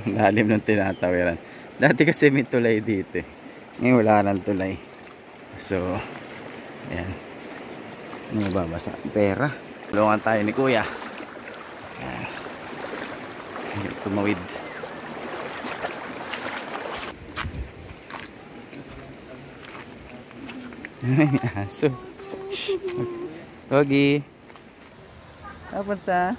Lalim ng tinatawiran. Dati kasi may tulay dito eh. Ngayon wala nang tulay. So, ayan. Ano mababasa? Pera. Tulungan tayo ni Kuya. Ayan. Tumawid. Aso. Pogi. Kapunta.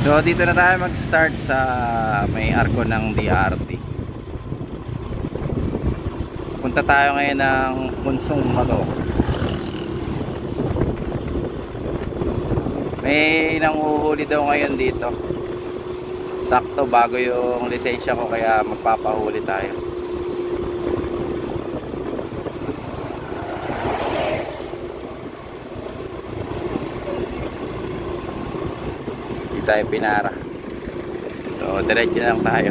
So dito na tayo mag-start sa may arko ng DRT. Punta tayo ngayon ng Punsong Bato. May nanguhuli daw ngayon dito. Sakto bago yung lisensya ko kaya magpapahuli tayo. Tayo pinara, so diretso na lang tayo.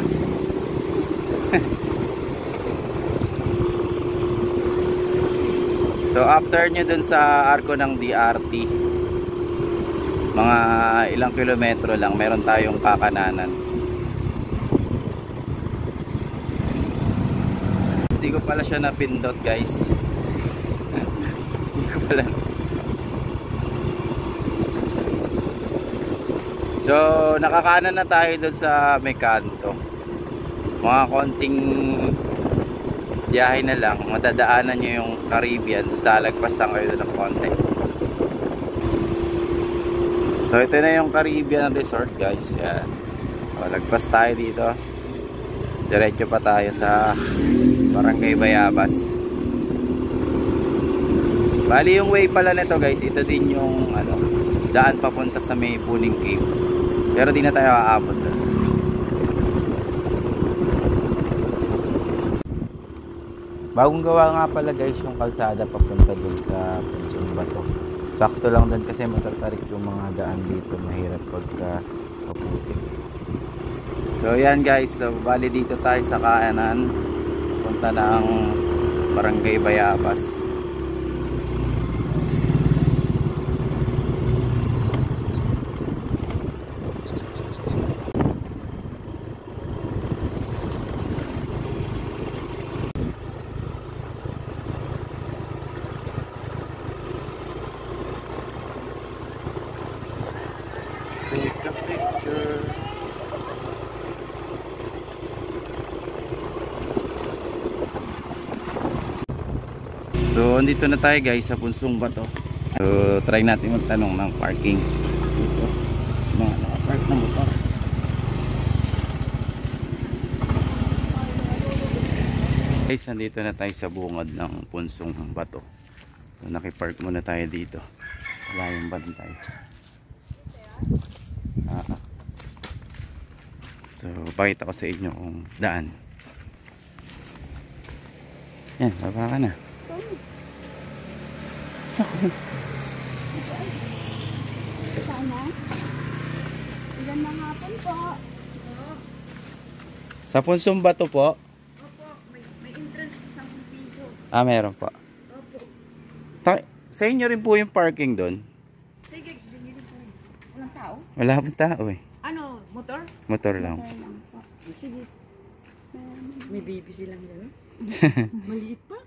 So after nyo dun sa arko ng DRT, mga ilang kilometro lang meron tayong kakananan. Hindi ko pala siya napindot guys. Hindi ko pala. So, nakakanan na tayo doon sa may kanto. Mga konting biyahe na lang. Madadaanan nyo yung Caribbean. Tapos lalagpas lang kayo doon ng konti. So, ito na yung Caribbean Resort guys. Yan. So, lagpas tayo dito. Diretso pa tayo sa Barangay Bayabas. Bali yung way pala nito guys. Ito din yung daan papunta sa may Puning Cave. Pero di na tayo aabot doon. Bagong gawa nga pala guys yung kalsada papunta doon sa Punsong Bato. Sakto lang doon kasi matatarik yung mga daan dito. Mahirap pagka paputik. So yan guys. So bali dito tayo sa kanan. Punta ng Barangay Bayabas. So andito na tayo guys sa Punsong Bato. So try natin magtanong ng parking dito. Mga nakapark na motor. Guys, nandito na tayo sa bungad ng Punsong Bato. So nakipark muna tayo dito. Wala yung bantay. So pakita ko sa inyo kung daan. Yan, baba ka na. Sana. Ilan na hapon po. Sa Punsong Bato po? Opo, may entrance sa piso. Meron po. Opo. Sa inyo rin po yung parking doon? Sige, binili po. Walang tao? Wala pong tao eh. Ano, motor? Motor lang. Motor lang po. Sige. May baby silang gano'n? Maliit pa?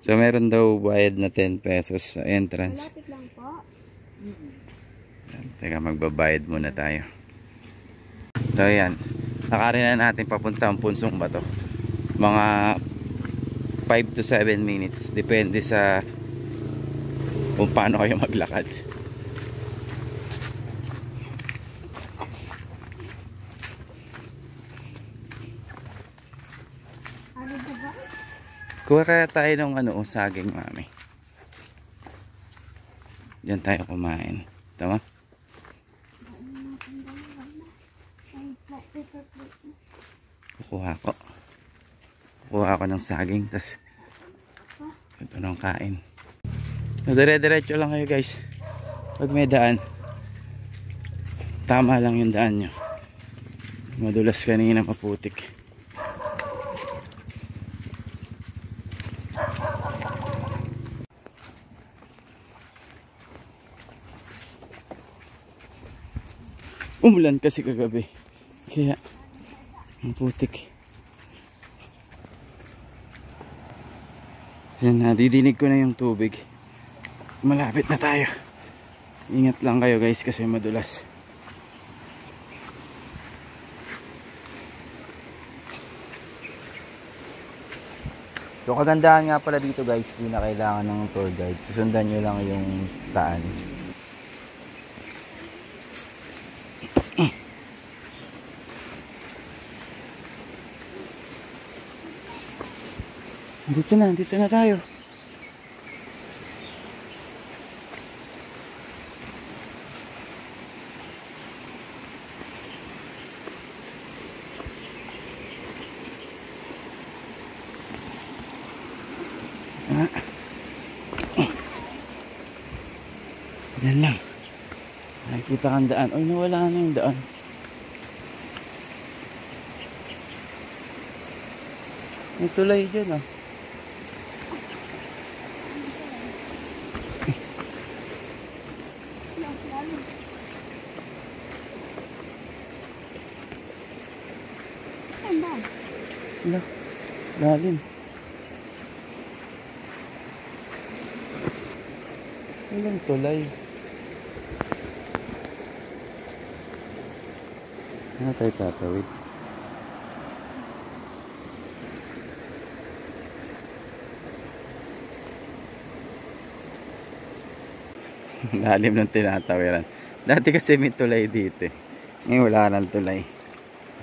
So meron daw bayad na 10 pesos sa entrance. Malapit lang po. Teka, magbabayad muna tayo. So ayan, nakarin na natin papunta ang Punsong Bato. Mga 5 to 7 minutes. Depende sa kung paano kayo maglakad. Kuha kaya tayo ng saging, mami. Diyan tayo kumain. Tama? Kukuha ko. Kuha ako ng saging, tapos ito nang kain. So, dire-diretso lang kayo guys. Pag may daan, tama lang yung daan nyo. Madulas kanina, maputik. Umulan kasi kagabi, kaya maputik. So, nadidinig ko na yung tubig. Malapit na tayo. Ingat lang kayo guys kasi madulas. So kagandahan nga pala dito guys, hindi na kailangan ng tour guide. Susundan nyo lang yung daan. Dito na tayo. Yan lang. Nakikita kang daan. Ay, nawala na yung daan. May tulay dyan ah. Wala. Lalim. Walang tulay. Ano tayo tatawid? Lalim ng tinatawiran. Dati kasi may tulay dito eh. Ngayon wala nang tulay.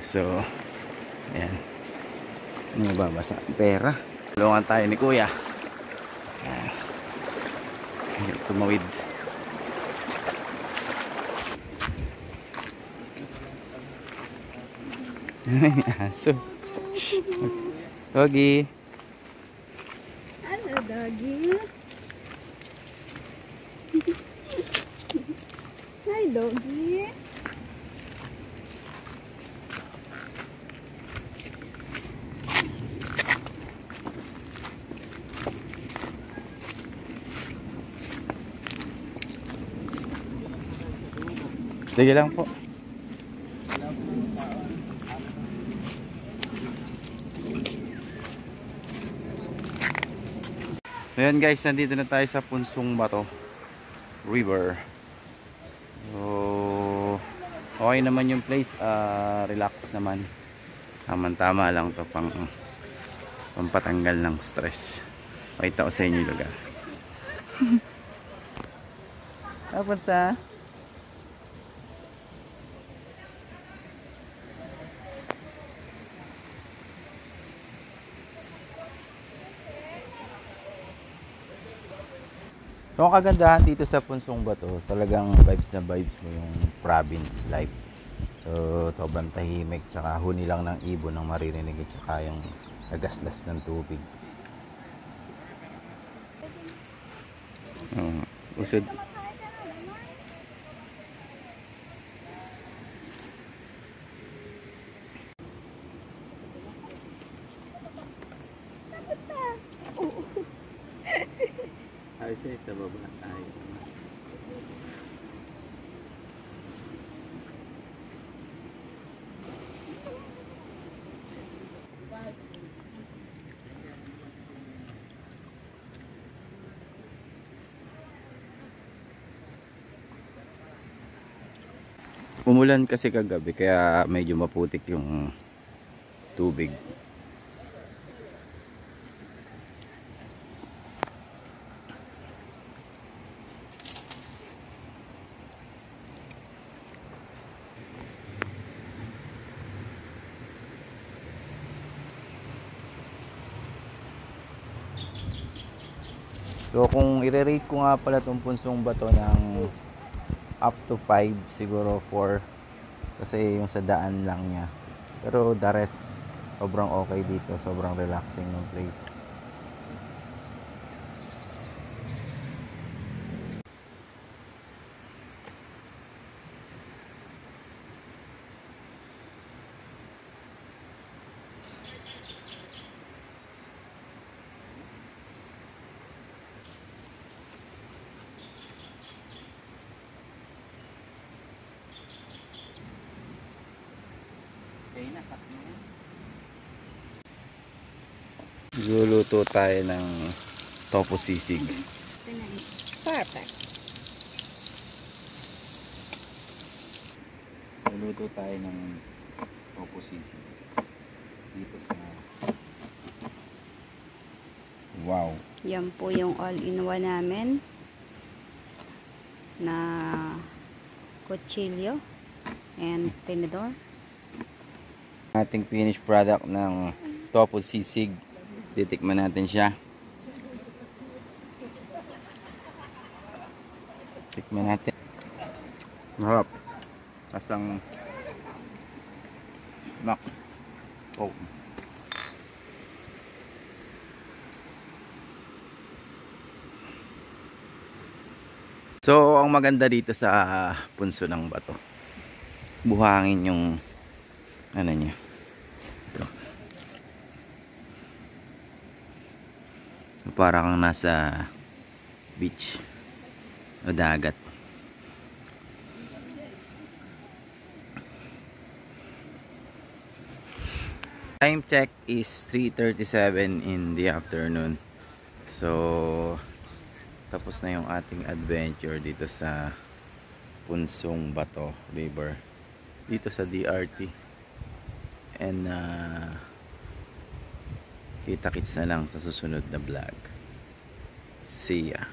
So, ayan. Ano mababasa? Pera. Tulungan tayo ni Kuya. Ayan. Ayan, tumawid. Ay, aso. Doggy. Ano, doggy? Hi, doggy. Sige lang po. Ayan guys, nandito na tayo sa Punsong Bato River. So, okay naman yung place. Relax naman. Tama lang to pampatanggal ng stress. Pakita ko sa inyo yung lugar. Kapunta. So, ang kagandahan dito sa Punsong Bato, talagang vibes na vibes mo yung province life. So, sobrang tahimik, tsaka huni lang ng ibon ang maririnig, tsaka yung agaslas ng tubig. Usod. Ayos na sa baba tayo. Umulan kasi kagabi kaya medyo maputik yung tubig. So kung i-rate ko nga pala itong Punsong Bato ng up to 5, siguro 4, kasi yung sa daan lang niya. Pero the rest Sobrang okay dito, sobrang relaxing ng place. Luluto tayo ng tofu sisig. Perfect. Luluto tayo ng tofu sisig. Dito sa... Wow! Yan po yung all-in-one namin na kutsilyo and tinidor. Ating finished product ng tofu sisig. Titikman natin siya. Tikman natin. Masarap. Lasang mak. Oh. So, ang maganda dito sa punso ng bato, buhangin yung ano niya. Ito. Para kang nasa beach o dagat. Time check is 3:37 in the afternoon. So, tapos na yung ating adventure dito sa Punsong Bato River. Dito sa DRT. And kita-kits na lang sa susunod na vlog. See ya.